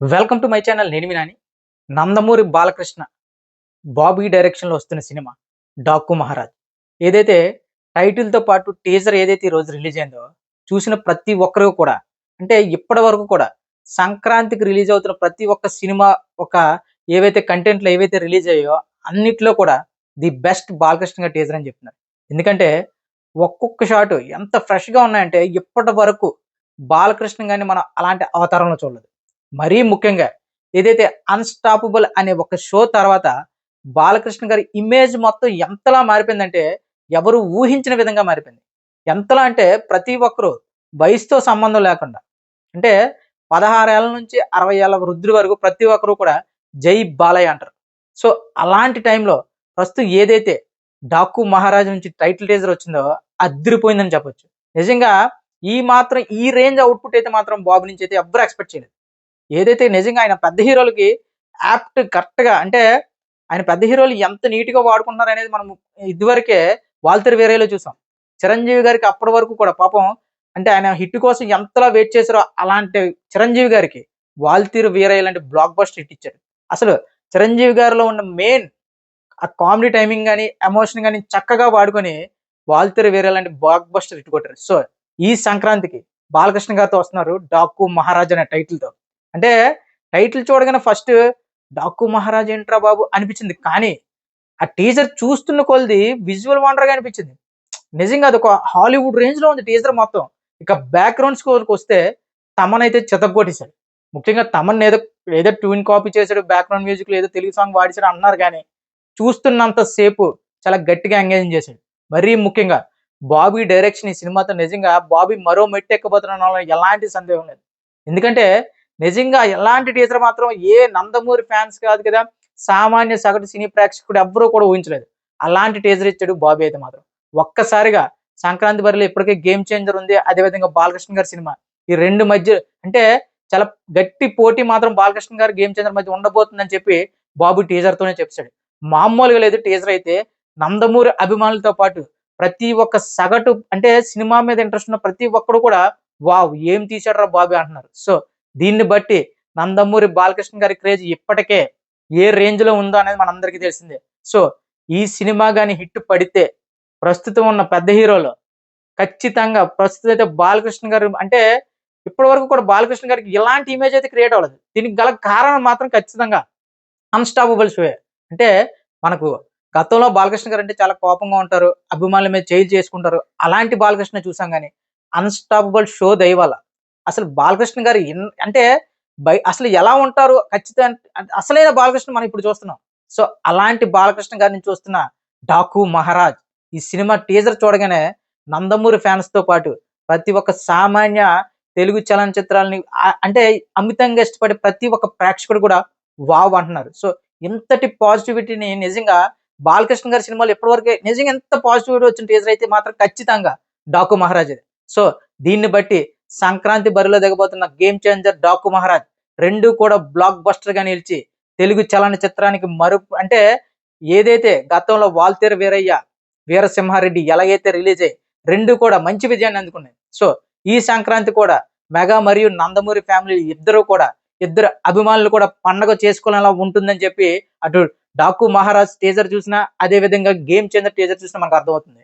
Welcome to my channel. నేను మీ నాని. నందమూరి బాలకృష్ణ బాబీ డైరెక్షన్లో వస్తున్న సినిమా డాకు మహారాజ్. ఏదైతే టైటిల్తో పాటు టీజర్ ఏదైతే ఈరోజు రిలీజ్ అయిందో చూసిన ప్రతి ఒక్కరు కూడా, అంటే ఇప్పటి వరకు కూడా సంక్రాంతికి రిలీజ్ అవుతున్న ప్రతి ఒక్క సినిమా ఒక ఏవైతే కంటెంట్లు ఏవైతే రిలీజ్ అయ్యాయో అన్నిట్లో కూడా ది బెస్ట్ బాలకృష్ణ గారి టీజర్ అని చెప్తున్నారు. ఎందుకంటే ఒక్కొక్క షాట్ ఎంత ఫ్రెష్గా ఉన్నాయంటే ఇప్పటి వరకు బాలకృష్ణ గారిని మనం అలాంటి అవతారంలో చూడలేదు. మరీ ముఖ్యంగా ఏదైతే 'అన్‌స్టాపబుల్' అనే ఒక షో తర్వాత బాలకృష్ణ గారి ఇమేజ్ మొత్తం ఎంతలా మారిపోయిందంటే, ఎవరు ఊహించిన విధంగా మారిపోయింది. ఎంతలా అంటే ప్రతి ఒక్కరు వయసుతో సంబంధం లేకుండా, అంటే 16 ఏళ్ల నుంచి 60 ఏళ్ల వృద్ధుల వరకు ప్రతి ఒక్కరు కూడా జై బాలయ్య అంటారు. సో, అలాంటి టైంలో ప్రస్తుతం ఏదైతే 'డాకు మహారాజు' నుంచి టైటిల్ టీజర్ వచ్చిందో అద్దిరిపోయిందని చెప్పొచ్చు. నిజంగా ఈ రేంజ్ అవుట్‌పుట్ అయితే మాత్రం బాబు నుంచి అయితే ఎవ్వరు ఎక్స్‌పెక్ట్ చేయలేదు. ఏదైతే నిజంగా ఆయన పెద్ద హీరోలకి కరెక్ట్‌గా, అంటే ఆయన పెద్ద హీరోలు ఎంత నీట్‌గా వాడుకుంటున్నారనేది మనం ఇదివరకే 'వాల్తేరు వీరయ్యలో' చూసాం. చిరంజీవి గారికి అప్పటి వరకు కూడా పాపం, అంటే ఆయన హిట్ కోసం ఎంతలా వెయిట్ చేసారో అలాంటి చిరంజీవి గారికి 'వాల్తేరు వీరయ్య' లాంటి బ్లాక్ బస్టర్ హిట్ ఇచ్చాడు. అసలు చిరంజీవి గారిలో ఉన్న మెయిన్ ఆ కామెడీ టైమింగ్ గాని, ఎమోషన్ గాని చక్కగా వాడుకొని 'వాల్తేరు వీరయ్య' లాంటి బ్లాక్ బస్టర్ హిట్ కొట్టారు. సో, ఈ సంక్రాంతికి బాలకృష్ణ గారితో వస్తున్నారు 'డాకు మహారాజ్' అనే టైటిల్‌తో. అంటే టైటిల్ చూడగానే ఫస్ట్ 'డాకు మహారాజ్' ఏంట్రా బాబు అనిపించింది. కానీ ఆ టీజర్ చూస్తున్న కొలది విజువల్ వండర్‌గా అనిపించింది. నిజంగా అదొక హాలీవుడ్ రేంజ్‌లో ఉంది టీజర్ మొత్తం. ఇక బ్యాక్‌గ్రౌండ్ స్కోర్‌కొస్తే తమన్ అయితే చితగ్గొట్టేసాడు. ముఖ్యంగా తమన్ ఏదో ట్యూన్ కాపీ చేసాడు, బ్యాక్‌గ్రౌండ్ మ్యూజిక్‌లో ఏదో తెలుగు సాంగ్ వాడేసాడు అన్నారు గానీ, చూస్తున్నంత సేపు చాలా గట్టిగా ఎంగేజ్ చేసాడు. మరీ ముఖ్యంగా బాబీ డైరెక్షన్ ఈ సినిమాతో నిజంగా బాబీ మరో మెట్టు ఎక్కబోతున్నాడనడంలో ఎలాంటి సందేహం లేదు. ఎందుకంటే నిజంగా ఎలాంటి టీజర్ మాత్రం ఏ నందమూరి ఫ్యాన్స్ కాదు కదా, సామాన్య సగటు సినీ ప్రేక్షకుడు ఎవ్వరూ కూడా ఊహించలేదు. అలాంటి టీజర్ ఇచ్చాడు బాబీ అయితే మాత్రం. ఒక్కసారిగా సంక్రాంతి బరిలో ఇప్పటికే గేమ్ చేంజర్ ఉంది. అదేవిధంగా బాలకృష్ణ గారి సినిమా. ఈ 2 మధ్య, అంటే చాలా గట్టి పోటీ మాత్రం బాలకృష్ణ గారి గేమ్ చేంజర్ మధ్య ఉండబోతుందని చెప్పి బాబు టీజర్‌తోనే చెప్పేసాడు. మామూలుగా లేదు టీజర్ అయితే. నందమూరి అభిమానులతో పాటు ప్రతి ఒక్క సగటు, అంటే సినిమా మీద ఇంట్రెస్ట్ ఉన్న ప్రతి ఒక్కడు కూడా వావ్! ఏం తీశాడురా బాబీ అంటున్నారు. సో, దీన్ని బట్టి నందమూరి బాలకృష్ణ గారి క్రేజ్ ఇప్పటికే ఏ రేంజ్‌లో ఉందో అనేది మనందరికీ తెలిసిందే. సో, ఈ సినిమా గాని హిట్ పడితే ప్రస్తుతం ఉన్న పెద్ద హీరోలు ఖచ్చితంగా ప్రస్తుతం అయితే బాలకృష్ణ గారు, అంటే ఇప్పటి వరకు కూడా బాలకృష్ణ గారికి ఇలాంటి ఇమేజ్ అయితే క్రియేట్ అవ్వలేదు. దీనికి గల కారణం మాత్రం ఖచ్చితంగా 'అన్‌స్టాపబుల్' షోయే. అంటే మనకు గతంలో బాలకృష్ణ గారు అంటే చాలా కోపంగా ఉంటారు. అభిమానుల మీద చేయి చేసుకుంటారు. అలాంటి బాలకృష్ణ చూసాం గానీ 'అన్‌స్టాపబుల్' షో దయ వల్ల అసలు బాలకృష్ణ గారు అంటే అసలు ఎలా ఉంటారు ఖచ్చితంగా, అసలైన బాలకృష్ణ మనం ఇప్పుడు చూస్తున్నాం. సో, అలాంటి బాలకృష్ణ గారిని చూస్తున్న 'డాకు మహారాజ్' ఈ సినిమా టీజర్ చూడగానే నందమూరి ఫ్యాన్స్‌తో పాటు ప్రతి ఒక్క సామాన్య తెలుగు చలనచిత్రాలని అంటే అమితంగా ఇష్టపడే ప్రతి ఒక్క ప్రేక్షకుడు కూడా వావ్! అంటున్నారు. సో, ఇంతటి పాజిటివిటీని నిజంగా బాలకృష్ణ గారి సినిమాలో ఇప్పటివరకే నిజంగా ఎంత పాజిటివిటీ వచ్చిన టీజర్ అయితే మాత్రం ఖచ్చితంగా 'డాకు మహారాజే'. సో, దీన్ని బట్టి సంక్రాంతి బరిలో దిగబోతున్న గేమ్ చేంజర్ 'డాకు మహారాజ్' 2 కూడా బ్లాక్ బస్టర్‌గా నిలిచి తెలుగు చలనచిత్రానికి అంటే ఏదైతే గతంలో 'వాల్తేరు వీరయ్య', 'వీరసింహారెడ్డి' ఎలాగైతే రిలీజ్ అయ్యి 2 కూడా మంచి విజయాన్ని అందుకున్నాయి. సో, ఈ సంక్రాంతి కూడా మెగా మరియు నందమూరి ఫ్యామిలీ ఇద్దరు అభిమానులు కూడా పండగ చేసుకునేలా ఉంటుందని చెప్పి అటు 'డాకు మహారాజ్' టీజర్ చూసినా, అదే విధంగా గేమ్ చేంజర్ టీజర్ చూసినా మనకు అర్థమవుతుంది.